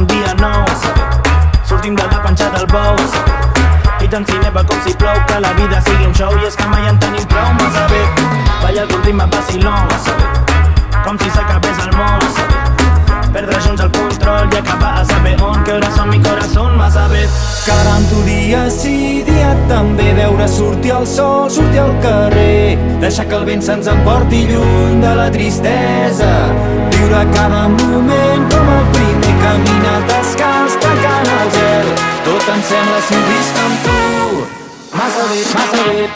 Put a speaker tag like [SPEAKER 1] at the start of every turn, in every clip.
[SPEAKER 1] un dia nou, sortim de la panxa del bou, i tant si neva com si plou, que la vida sigui un show i és que mai en tenim prou. Massa bé, balla algun ritme vacilón, com si s'acabés el món, perdre junts el control i acabar a saber on, que hores son mi corazón. Massa bé,
[SPEAKER 2] cara amb tu dia sí, dia també, veure sortir el sol, sortir al carrer, deixar que el vent se'ns emporti lluny de la tristesa, viure cada moment com el primer, caminar descalç, tancant el gel, tot em sembla si ho visc amb tu. Massa bé, massa bé.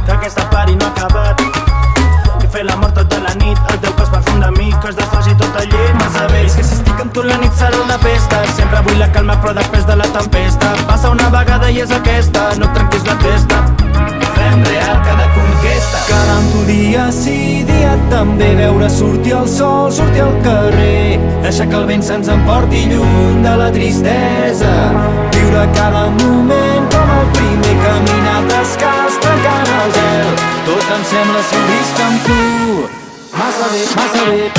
[SPEAKER 1] Que aquesta pari no ha acabat i fer l'amor tota la nit, el teu cos perfum de mi, que es desfaci tot el llit. Massa bé, és que si estic amb tu la nit serà una festa, sempre vull la calma però després de la tempesta passa una vegada i és aquesta, no et trenquis la testa, fem real cada conquesta.
[SPEAKER 2] Cara amb tu dia sí, dia també, veure sortir el sol, sortir al carrer, deixar que el vent se'ns emporti lluny de la tristesa, viure cada moment com el primer, caminar descalç, tancant el gel, tot em sembla si ho visc amb tu. Massa bé, massa bé.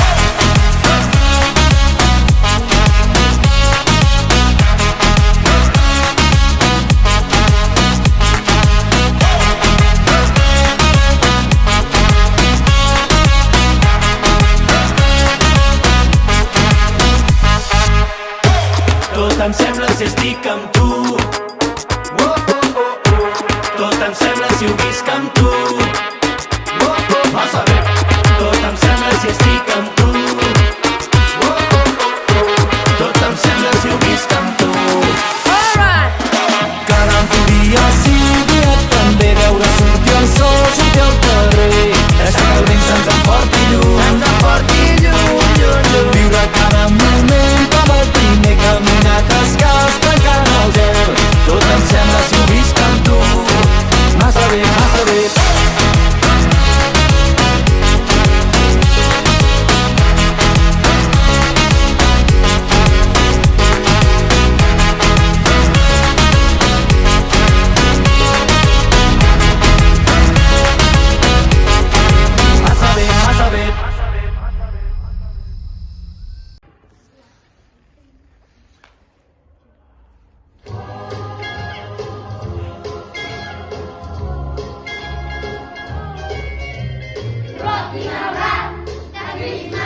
[SPEAKER 1] Tot em sembla si estic amb tu, tot em sembla si ho visc amb tu. Massa bé, tot em sembla si estic amb tu, tot em sembla si ho visc amb tu.
[SPEAKER 2] Cara amb tu dia sí, dia també, veure sortir el sol, sortir al carrer, deixar que el vent se'ns emporti lluny, viure cada moment com el primer, caminar descalç, tancant el gel, tot em sembla si ho visc amb tu. Massa bé, massa bé.
[SPEAKER 1] Massa bé, massa bé.
[SPEAKER 3] Rocking around the Christmas